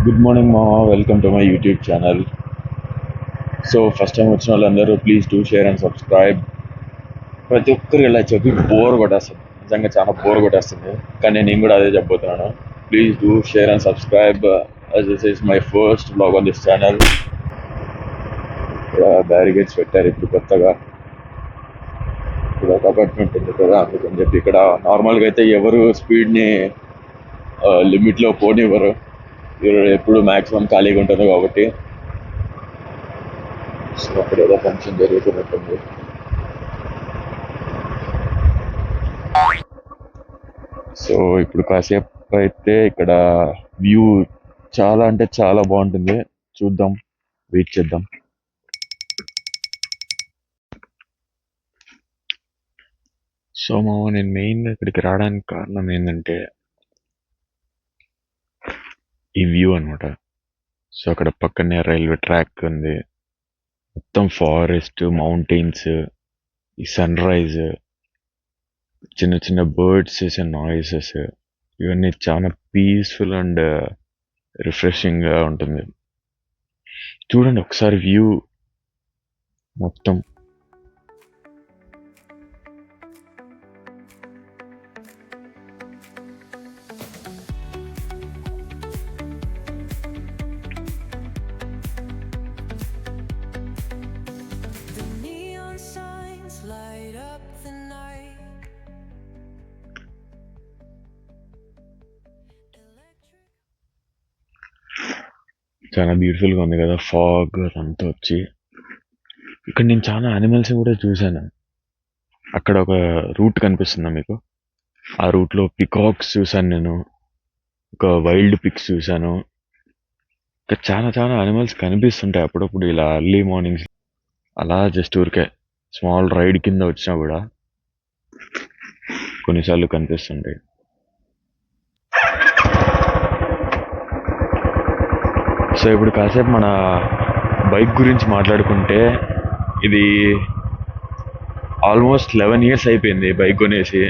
Good morning మామ, welcome to my YouTube channel. So first time వచ్చిన వాళ్ళందరూ please do share and subscribe. ప్రతి ఒక్కరు ఇలా చెప్పి బోర్ కొట్టేస్తుంది, నిజంగా చాలా బోర్ కొట్టేస్తుంది. కానీ నేను కూడా అదే చెప్పబోతున్నాను. Please do share and subscribe. This is my first blog on this channel. Barricades పెట్టారు ఇప్పుడు కొత్తగా. ఇక్కడ ఒక అపార్ట్మెంట్ ఉంది కదా, అందుకని చెప్పి ఇక్కడ నార్మల్గా అయితే ఎవరు స్పీడ్ని లిమిట్లో పోనివ్వరు. ఎప్పుడు మ్యాక్సిమం ఖాళీగా ఉంటుంది కాబట్టి. సో అక్కడ ఏదో ఫంక్షన్ జరుగుతున్నట్టుంది. సో ఇప్పుడు కాసేపు అయితే ఇక్కడ వ్యూ చాలా అంటే చాలా బాగుంటుంది. చూద్దాం, వెయిట్ చేద్దాం. సో నేను మెయిన్గా ఇక్కడికి రావడానికి కారణం ఏంటంటే ఈ వ్యూ అనమాట. సో అక్కడ పక్కనే రైల్వే ట్రాక్ ఉంది, మొత్తం ఫారెస్ట్, మౌంటైన్స్, ఈ సన్ రైజ్, చిన్న చిన్న బర్డ్స్ చేసే నాయిసెస్, ఇవన్నీ చాలా పీస్ఫుల్ అండ్ రిఫ్రెషింగ్గా ఉంటుంది. చూడండి ఒకసారి వ్యూ మొత్తం. చాలా బ్యూటిఫుల్గా ఉంది కదా, ఫాగ్ అంతా వచ్చి. ఇక్కడ నేను చాలా యానిమల్స్ కూడా చూశాను. అక్కడ ఒక రూట్ కనిపిస్తుందా మీకు? ఆ రూట్లో పికాక్స్ చూశాను నేను, ఒక వైల్డ్ పిక్స్ చూశాను. ఇంకా చాలా చాలా యానిమల్స్ కనిపిస్తుంటాయి అప్పుడప్పుడు ఇలా ఎర్లీ మార్నింగ్స్. అలా జస్ట్ ఊరికే స్మాల్ రైడ్ కింద వచ్చినా కూడా కొన్నిసార్లు కనిపిస్తుంటాయి. సో ఇప్పుడు కాసేపు మన బైక్ గురించి మాట్లాడుకుంటే, ఇది ఆల్మోస్ట్ 11 years అయిపోయింది బైక్ కొనేసి.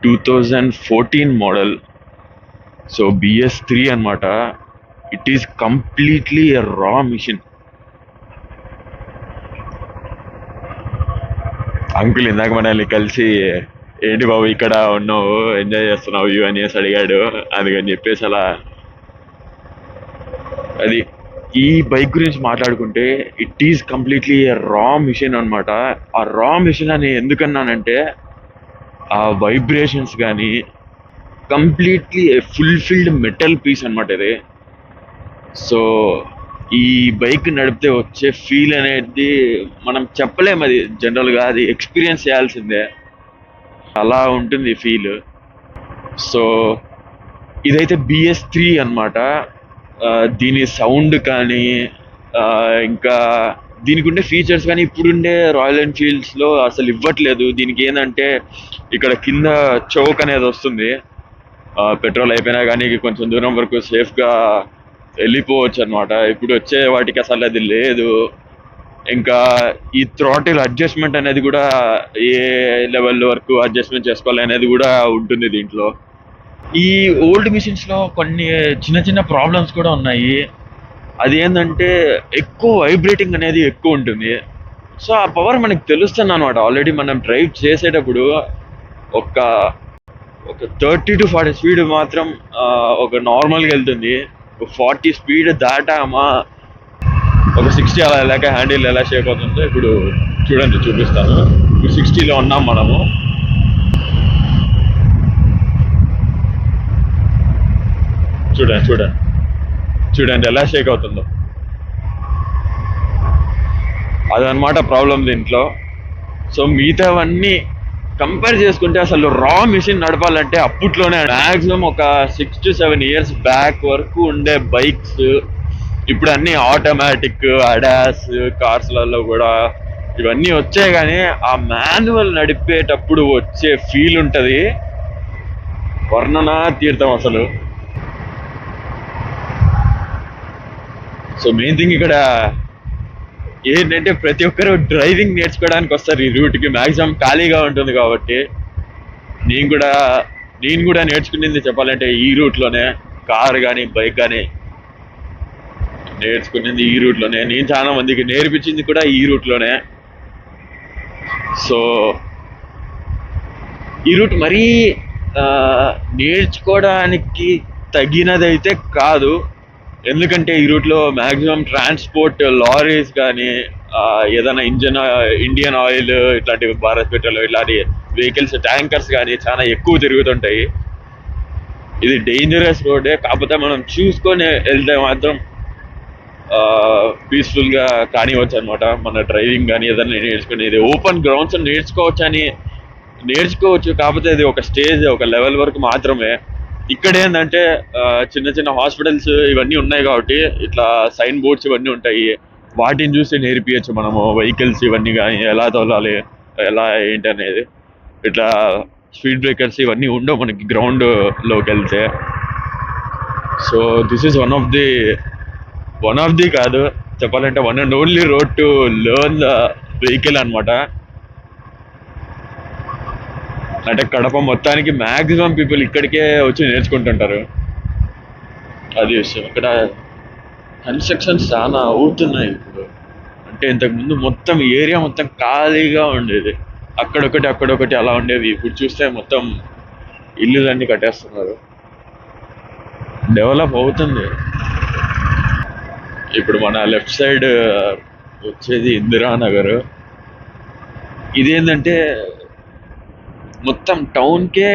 2014 మోడల్. సో BS3 అనమాట. ఇట్ ఈస్ కంప్లీట్లీ ఎ రా మిషన్. అంకుల్ ఇందాక మనల్ని కలిసి, ఏంటి బాబు ఇక్కడ ఉన్నావు, ఎంజాయ్ చేస్తున్నావు వ్యూ అనేసి అడిగాడు. అందుకని చెప్పేసి అలా. అది ఈ బైక్ గురించి మాట్లాడుకుంటే, ఇట్ ఈస్ కంప్లీట్లీ రా మిషన్ అనమాట. ఆ రా మిషన్ అని ఎందుకన్నానంటే, ఆ వైబ్రేషన్స్ కానీ కంప్లీట్లీ ఫుల్ఫిల్డ్ మెటల్ పీస్ అనమాట ఇది. సో ఈ బైక్ నడిపితే వచ్చే ఫీల్ అనేది మనం చెప్పలేము, అది జనరల్గా అది ఎక్స్పీరియన్స్ చేయాల్సిందే. అలా ఉంటుంది ఫీల్. సో ఇదైతే BS3 అనమాట. దీని సౌండ్ కానీ ఇంకా దీనికి ఉండే ఫీచర్స్ కానీ ఇప్పుడుండే రాయల్ ఎన్ఫీల్డ్స్లో అసలు ఇవ్వట్లేదు. దీనికి ఏంటంటే ఇక్కడ కింద చౌక్ అనేది వస్తుంది. పెట్రోల్ అయిపోయినా కానీ కొంచెం దూరం వరకు సేఫ్గా వెళ్ళిపోవచ్చు అనమాట. ఇప్పుడు వచ్చే వాటికి అసలు అది లేదు. ఇంకా ఈ థ్రాటిల్ అడ్జస్ట్మెంట్ అనేది కూడా ఏ లెవెల్ వరకు అడ్జస్ట్మెంట్ చేసుకోవాలి అనేది కూడా ఉంటుంది దీంట్లో. ఈ ఓల్డ్ మిషన్స్లో కొన్ని చిన్న చిన్న ప్రాబ్లమ్స్ కూడా ఉన్నాయి. అది ఏంటంటే ఎక్కువ వైబ్రేటింగ్ అనేది ఎక్కువ ఉంటుంది. సో ఆ పవర్ మనకు తెలుస్తుంది అనమాట. ఆల్రెడీ మనం డ్రైవ్ చేసేటప్పుడు ఒక 30 to 40 స్పీడ్ మాత్రం ఒక నార్మల్గా వెళ్తుంది. 40 స్పీడ్ దాటామా ఒక 60 అలా వెళ్ళాక హ్యాండిల్ ఎలా షేక్ అవుతుందో ఇప్పుడు చూడండి, చూపిస్తాను. ఇప్పుడు 60లో ఉన్నాం మనము. చూడండి చూడండి చూడండి ఎలా షేక్ అవుతుందో. అదనమాట ప్రాబ్లం దీంట్లో. సో మిగతావన్నీ కంపేర్ చేసుకుంటే అసలు రా మిషన్ నడపాలంటే అప్పట్లోనే మ్యాక్సిమం ఒక 6 to 7 years బ్యాక్ వరకు ఉండే బైక్స్ ఇప్పుడు అన్నీ ఆటోమేటిక్, అడాస్ కార్స్లలో కూడా ఇవన్నీ వచ్చాయి. కానీ ఆ మాన్యువల్ నడిపేటప్పుడు వచ్చే ఫీల్ ఉంటుంది, వర్ణనా తీర్థం అసలు. సో మెయిన్ థింగ్ ఇక్కడ ఏంటంటే ప్రతి ఒక్కరు డ్రైవింగ్ నేర్చుకోవడానికి వస్తారు ఈ రూట్కి. మ్యాక్సిమం ఖాళీగా ఉంటుంది కాబట్టి. నేను కూడా నేర్చుకునేది చెప్పాలంటే ఈ రూట్లోనే. కార్ కానీ బైక్ కానీ నేర్చుకునేది ఈ రూట్లోనే, నేను చాలా మందికి నేర్పించింది కూడా ఈ రూట్లోనే. సో ఈ రూట్ మరీ ఆ, నేర్చుకోవడానికి తగినదైతే కాదు. ఎందుకంటే ఈ రూట్లో మ్యాక్సిమం ట్రాన్స్పోర్ట్ లారీస్ కానీ, ఏదైనా ఇండియన్ ఆయిల్ ఇట్లాంటి భారత్ పెట్రోల్ ఇట్లాంటి వెహికల్స్ ట్యాంకర్స్ కానీ చాలా ఎక్కువ తిరుగుతుంటాయి. ఇది డేంజరస్ రోడే, కాకపోతే మనం చూసుకొని వెళ్తే మాత్రం పీస్ఫుల్గా కానివచ్చు అనమాట. మన డ్రైవింగ్ కానీ ఏదైనా నేర్చుకునేది ఓపెన్ గ్రౌండ్స్ నేర్చుకోవచ్చు, కాకపోతే ఇది ఒక స్టేజ్, ఒక లెవెల్ వరకు మాత్రమే. ఇక్కడ ఏంటంటే చిన్న చిన్న హాస్పిటల్స్ ఇవన్నీ ఉన్నాయి కాబట్టి ఇట్లా సైన్ బోర్డ్స్ ఇవన్నీ ఉంటాయి, వాటిని చూసి నేర్పించచ్చు మనము. వెహికల్స్ ఇవన్నీ కానీ ఎలా తోలాలి, ఎలా ఏంటి అనేది. ఇట్లా స్పీడ్ బ్రేకర్స్ ఇవన్నీ ఉండవు మనకి గ్రౌండ్లోకి వెళ్తే. So this is one of the కాదు, చెప్పాలంటే one and only road to learn the vehicle అనమాట. అంటే కడప మొత్తానికి మ్యాక్సిమం పీపుల్ ఇక్కడికే వచ్చి నేర్చుకుంటుంటారు. అది విషయం. ఇక్కడ కన్స్ట్రక్షన్స్ చాలా అవుతున్నాయి ఇప్పుడు. అంటే ఇంతకుముందు మొత్తం ఏరియా మొత్తం ఖాళీగా ఉండేది, అక్కడొకటి అలా ఉండేవి. ఇప్పుడు చూస్తే మొత్తం ఇల్లులన్నీ కట్టేస్తున్నారు, డెవలప్ అవుతుంది. ఇప్పుడు మన లెఫ్ట్ సైడ్ వచ్చేది ఇందిరానగర్. ఇదేంటంటే మొత్తం టౌన్కే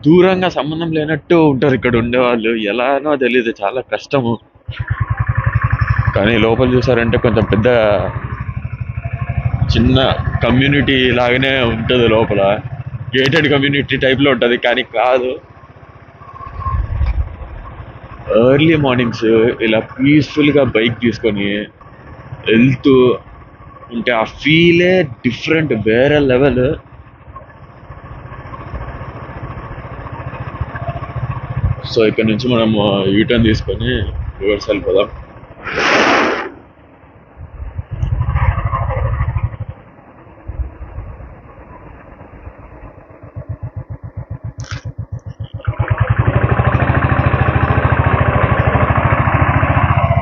దూరంగా సంబంధం లేనట్టు ఉంటారు ఇక్కడ ఉండేవాళ్ళు. ఎలానో తెలియదు, చాలా కష్టము. కానీ లోపల చూసారంటే కొంచెం పెద్ద చిన్న కమ్యూనిటీ లాగానే ఉంటుంది లోపల, గేటెడ్ కమ్యూనిటీ టైప్లో ఉంటుంది. కానీ కాదు, ఎర్లీ మార్నింగ్స్ ఇలా పీస్ఫుల్గా బైక్ తీసుకొని వెళ్తూ ఉంటే ఆ ఫీలే డిఫరెంట్, వేరే లెవెల్. సో ఇక్కడ నుంచి మనం యూటర్న్ తీసుకొని రివర్స్ వెళ్ళిపోదాం.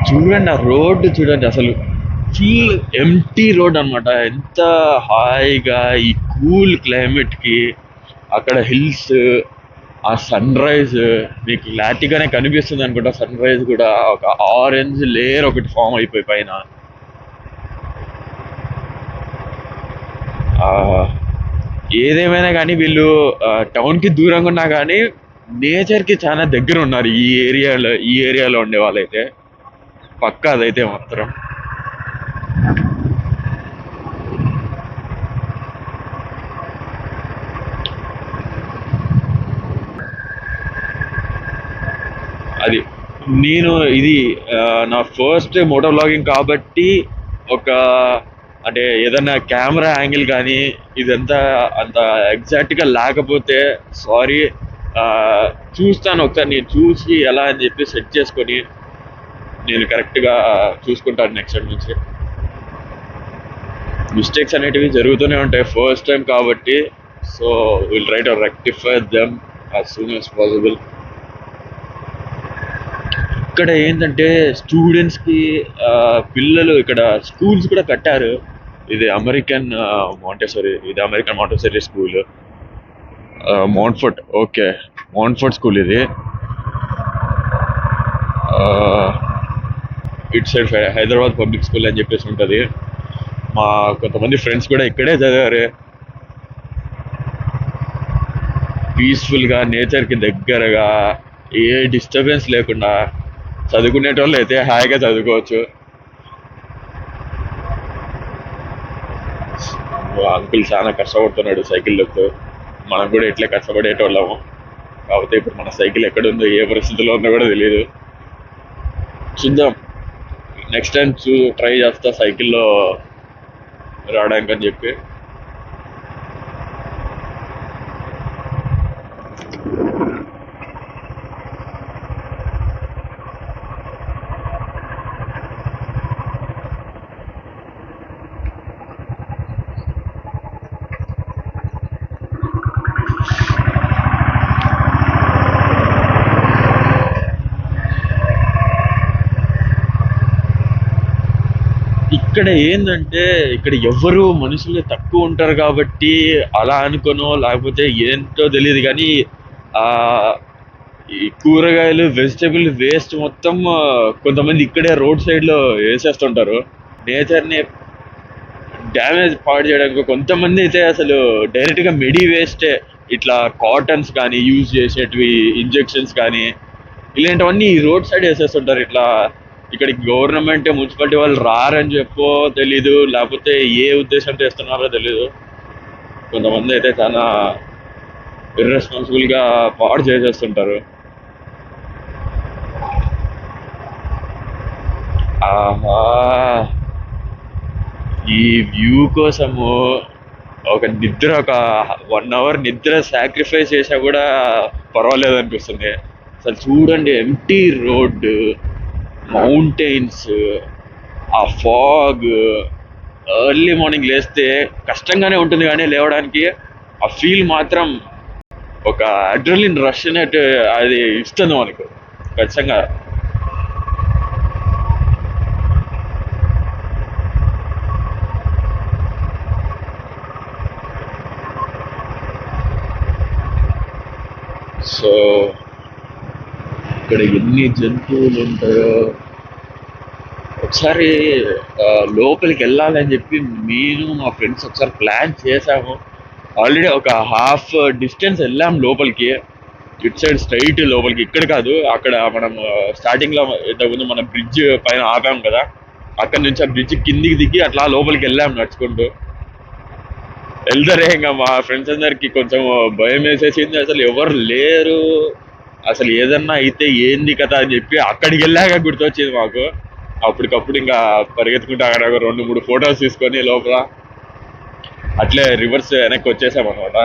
చూడండి ఆ రోడ్డు చూడండి, అసలు ఫుల్ ఎంటీ రోడ్ అనమాట. ఎంత హాయిగా ఈ కూల్ క్లైమేట్కి అక్కడ హిల్స్, ఆ సన్ రైజ్ మీకు క్లారిటీగానే కనిపిస్తుంది అనుకుంటా. సన్ రైజ్ కూడా ఒక ఆరెంజ్ లేయర్ ఒకటి ఫామ్ అయిపోయి పైన. ఏదేమైనా కానీ వీళ్ళు టౌన్కి దూరంగా ఉన్నా కానీ నేచర్కి చాలా దగ్గర ఉన్నారు ఈ ఏరియాలో ఉండే వాళ్ళైతే. పక్కా అదైతే మాత్రం. అది ఇది నా ఫస్ట్ మోటో వ్లాగింగ్ కాబట్టి ఒక అంటే ఏదన్నా కెమెరా యాంగిల్ కానీ ఇదంతా అంత ఎగ్జాక్ట్గా లేకపోతే సారీ. చూస్తాను ఒకసారి, నేను చూసి ఎలా అని చెప్పి సెట్ చేసుకొని నేను కరెక్ట్గా చూసుకుంటాను నెక్స్ట్ టైం నుంచి. మిస్టేక్స్ అనేటివి జరుగుతూనే ఉంటాయి ఫస్ట్ టైం కాబట్టి. So will try to rectify them as soon as possible. ఇక్కడ ఏంటంటే స్టూడెంట్స్కి పిల్లలు ఇక్కడ స్కూల్స్ కూడా కట్టారు. ఇది American Montessori school, Mountfort. Okay, Mountfort school ఇది. ఇట్ సైడ్ హైదరాబాద్ పబ్లిక్ స్కూల్ అని చెప్పేసి ఉంటుంది. మా కొంతమంది ఫ్రెండ్స్ కూడా ఇక్కడే చదివారు. పీస్ఫుల్గా నేచర్కి దగ్గరగా ఏ డిస్టర్బెన్స్ లేకుండా చదువుకునేటోళ్ళు అయితే హాయిగా చదువుకోవచ్చు. అంకుల్ చాలా కష్టపడుతున్నాడు సైకిళ్ళతో, మనం కూడా ఇట్లే కష్టపడేటోళ్ళము. కాకపోతే ఇప్పుడు మన సైకిల్ ఎక్కడుందో ఏ పరిస్థితిలో ఉందో కూడా తెలియదు. చూద్దాం, నెక్స్ట్ టైం ట్రై చేస్తా సైకిల్లో రావడానికి అని చెప్పి. ఇక్కడ ఏందంటే ఇక్కడ ఎవ్వరు మనుషులు తక్కువ ఉంటారు కాబట్టి అలా అనుకోనో లేకపోతే ఏంటో తెలియదు కానీ ఆ ఈ కూరగాయలు వెజిటబుల్ వేస్ట్ మొత్తం కొంతమంది ఇక్కడే రోడ్ సైడ్ లో వేసేస్తుంటారు. నేచర్ ని డ్యామేజ్ పాడు చేయడానికి. కొంతమంది అయితే అసలు డైరెక్ట్ గా మెడి వేస్టే ఇట్లా కాటన్స్ కానీ యూజ్ చేసేటివి, ఇంజెక్షన్స్ కానీ ఇలాంటివన్నీ ఈ రోడ్ సైడ్ వేసేస్తుంటారు. ఇట్లా ఇక్కడికి గవర్నమెంట్ మున్సిపాలిటీ వాళ్ళు రారని చెప్పో తెలీదు, లేకపోతే ఏ ఉద్దేశంతో చేస్తున్నారో తెలీదు. కొంతమంది అయితే చాలా ఇర్రెస్పాన్సిబుల్ గా పాడు చేసేస్తుంటారు. ఆహా, ఈ వ్యూ కోసము ఒక 1 hour నిద్ర సాక్రిఫైస్ చేసా కూడా పర్వాలేదు అనిపిస్తుంది. అసలు చూడండి, ఎంటీ రోడ్, మౌంటైన్స్, ఆ ఫాగ్. ఎర్లీ మార్నింగ్ లేస్తే కష్టంగానే ఉంటుంది కానీ లేవడానికి ఆ ఫీల్ మాత్రం ఒక అడ్రినలిన్ రష్ అనేట్టు అది ఇస్తుంది మనకు ఖచ్చితంగా. సో ఇక్కడ ఎన్ని జంతువులు ఉంటాయో. ఒకసారి లోపలికి వెళ్ళాలని చెప్పి నేను మా ఫ్రెండ్స్ ఒకసారి ప్లాన్ చేసాము. ఆల్రెడీ ఒక హాఫ్ డిస్టెన్స్ వెళ్ళాం లోపలికి, ఇటు సైడ్ స్ట్రైట్ లోపలికి. ఇక్కడ కాదు, అక్కడ మనం స్టార్టింగ్ లో ఇంతకుముందు మనం బ్రిడ్జ్ పైన ఆపాం కదా, అక్కడ నుంచి ఆ బ్రిడ్జ్ కిందికి దిగి అట్లా లోపలికి వెళ్ళాం నడుచుకుంటూ. వెళ్తారే ఇంకా మా ఫ్రెండ్స్ అందరికి కొంచెం భయం వేసేసింది, అసలు ఎవరు లేరు, అసలు ఏదన్నా అయితే ఏంది కదా అని చెప్పి అక్కడికి వెళ్ళాక గుర్తొచ్చింది మాకు. అప్పటికప్పుడు ఇంకా పరిగెత్తుకుంటే అక్కడ 2-3 ఫొటోస్ తీసుకొని లోపల అట్లే రివర్స్ వెనక్కి వచ్చేసాం అనమాట.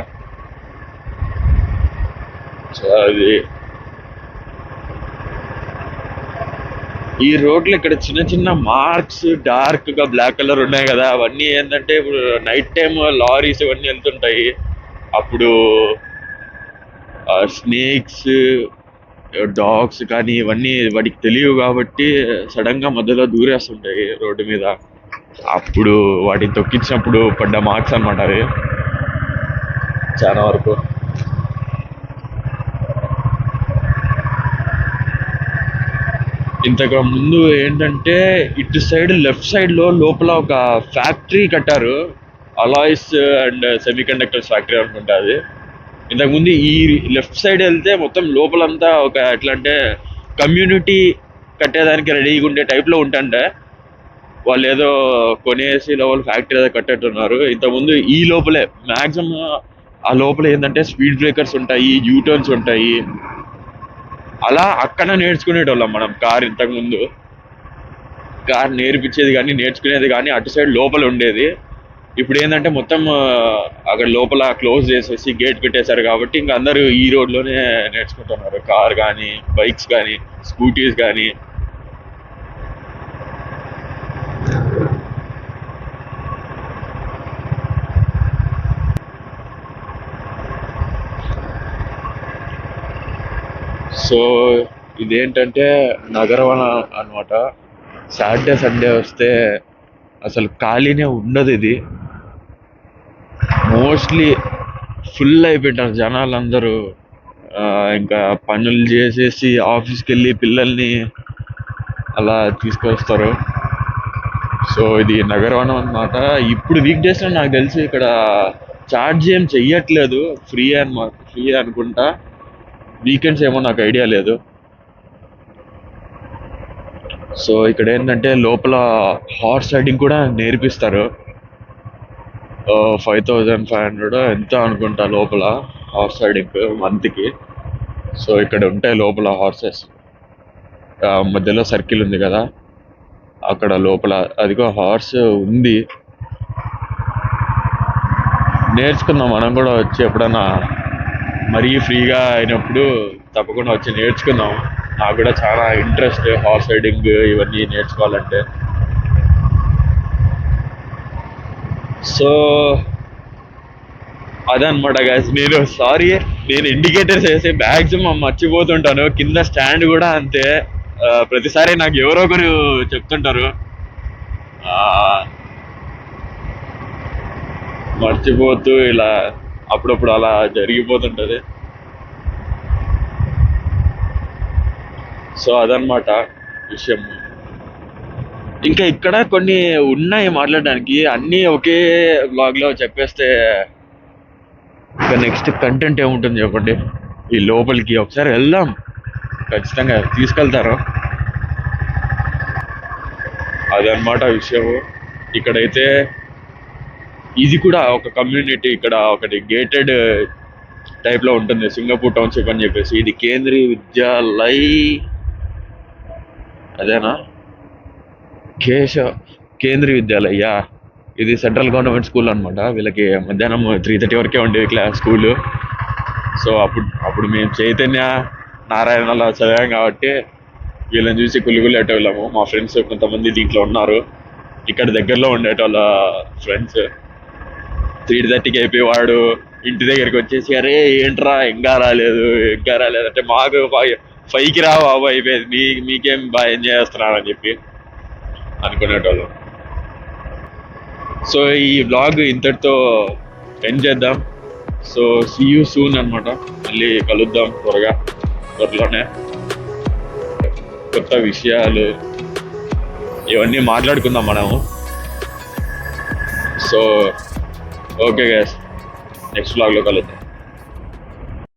సో అది ఈ రోడ్లు ఇక్కడ చిన్న చిన్న మార్క్స్ డార్క్ గా బ్లాక్ కలర్ ఉన్నాయి కదా, అవన్నీ ఏంటంటే ఇప్పుడు నైట్ టైం లారీస్ ఇవన్నీ వెళ్తుంటాయి, అప్పుడు స్నేక్స్, డాగ్స్ కానీ ఇవన్నీ వాటికి తెలియవు కాబట్టి సడన్ గా మధ్యలో దూరేస్తుంటాయి రోడ్డు మీద. అప్పుడు వాటిని తొక్కించినప్పుడు పడ్డ మార్క్స్ అనమాట అవి చాలా వరకు. ఇంతకు ముందు ఏంటంటే ఇటు సైడ్ లెఫ్ట్ సైడ్ లో లోపల ఒక ఫ్యాక్టరీ కట్టారు, alloys and semi conductors factory అనుకుంటా అది. ఇంతకుముందు ఈ లెఫ్ట్ సైడ్ వెళ్తే మొత్తం లోపలంతా ఒక ఎట్లా అంటే కమ్యూనిటీ కట్టేదానికి రెడీగా ఉండే టైప్లో ఉంటుండే. వాళ్ళు ఏదో కొనేసి లోపల ఫ్యాక్టరీ ఏదో కట్టేట్టున్నారు. ఇంతకుముందు ఈ లోపలే మ్యాక్సిమం ఆ లోపల ఏంటంటే స్పీడ్ బ్రేకర్స్ ఉంటాయి, యూటర్న్స్ ఉంటాయి. అలా అక్కడ నేర్చుకునేటోళ్ళం మనం కార్. ఇంతకుముందు కార్ నేర్పించేది కానీ నేర్చుకునేది కానీ అటు సైడ్ లోపల ఉండేది. ఇప్పుడు ఏంటంటే మొత్తం అక్కడ లోపల క్లోజ్ చేసేసి గేట్ పెట్టేశారు కాబట్టి ఇంకా అందరూ ఈ రోడ్లోనే నేర్చుకుంటున్నారు, కార్ కానీ బైక్స్ కానీ స్కూటీస్ కానీ. సో ఇదేంటంటే నగరవన అనమాట. సాటర్డే సండే వస్తే అసలు ఖాళీనే ఉండదు ఇది. మోస్ట్లీ ఫుల్ అయిపోయింటారు జనాలు అందరూ. ఇంకా పనులు చేసేసి ఆఫీస్కి వెళ్ళి పిల్లల్ని అలా తీసుకొస్తారు. సో ఇది నగరవనం అనమాట. ఇప్పుడు వీక్ డేస్లో నాకు తెలిసి ఇక్కడ ఛార్జ్ ఏం చెయ్యట్లేదు, ఫ్రీ అనుకుంటా. వీకెండ్స్ ఏమో నాకు ఐడియా లేదు. సో ఇక్కడ ఏంటంటే లోపల హార్స్ రైడింగ్ కూడా నేర్పిస్తారు. 5500 ఎంత అనుకుంటా లోపల హార్స్ రైడింగ్ మంత్కి. సో ఇక్కడ ఉంటాయి లోపల హార్సెస్. మధ్యలో సర్కిల్ ఉంది కదా, అక్కడ లోపల అదిగో హార్స్ ఉంది. నేర్చుకుందాం మనం కూడా వచ్చి ఎప్పుడన్నా మరీ ఫ్రీగా అయినప్పుడు తప్పకుండా వచ్చి నేర్చుకుందాం. నాకు కూడా చాలా ఇంట్రెస్ట్ హార్స్ రైడింగ్ ఇవన్నీ నేర్చుకోవాలంటే. సో అదనమాట గైస్. నేను ఇండికేటర్స్ వేసి మ్యాక్సిమం మర్చిపోతుంటాను. కింద స్టాండ్ కూడా అంతే. ప్రతిసారి నాకు ఎవరో ఒకరు చెప్తుంటారు ఆ, మర్చిపోతూ ఇలా అప్పుడప్పుడు అలా జరిగిపోతుంటది. సో అదనమాట విషయం. ఇంకా ఇక్కడ కొన్ని ఉన్నాయి మాట్లాడడానికి, అన్నీ ఒకే బ్లాగ్ లో చెప్పేస్తే ఇంకా నెక్స్ట్ కంటెంట్ ఏముంటుంది చెప్పండి. ఈ లోపలికి ఒకసారి వెళ్దాం, ఖచ్చితంగా తీసుకెళ్తారు. అదనమాట విషయం. ఇక్కడైతే ఇది కూడా ఒక కమ్యూనిటీ, ఇక్కడ ఒకటి గేటెడ్ టైప్ లో ఉంటుంది, సింగపూర్ టౌన్షిప్ అని చెప్పేసి. ఇది కేంద్రీయ విద్యాలయ్, అదేనా? కేంద్రీయ విద్యాలయ. ఇది సెంట్రల్ గవర్నమెంట్ స్కూల్ అనమాట. వీళ్ళకి మధ్యాహ్నం 3:30 వరకే ఉండేది స్కూల్. సో అప్పుడు మేము చైతన్య నారాయణలో చదివాం కాబట్టి వీళ్ళని చూసి కులుగులేటోళ్ళము. మా ఫ్రెండ్స్ కొంతమంది దీంట్లో ఉన్నారు, ఇక్కడ దగ్గరలో ఉండేటోళ్ళ ఫ్రెండ్స్. 3:30కి అయిపోయి వాడు ఇంటి దగ్గరికి వచ్చేసి, అరే ఏంట్రా ఇంకా రాలేదు అంటే, మాకు 5కి రా బాబు, అయిపోయింది, మీకేం బాగా ఎంజాయ్ చేస్తున్నారని చెప్పి అనుకునేటోళ్ళం. సో ఈ వ్లాగ్ ఇంతటితో ఎండ్ చేద్దాం. సో సీ యూ సూన్ అనమాట. మళ్ళీ కలుద్దాం త్వరలోనే. కొత్త విషయాలు ఇవన్నీ మాట్లాడుకుందాం మనము. సో ఓకే గైస్, నెక్స్ట్ వ్లాగ్లో కలుద్దాం.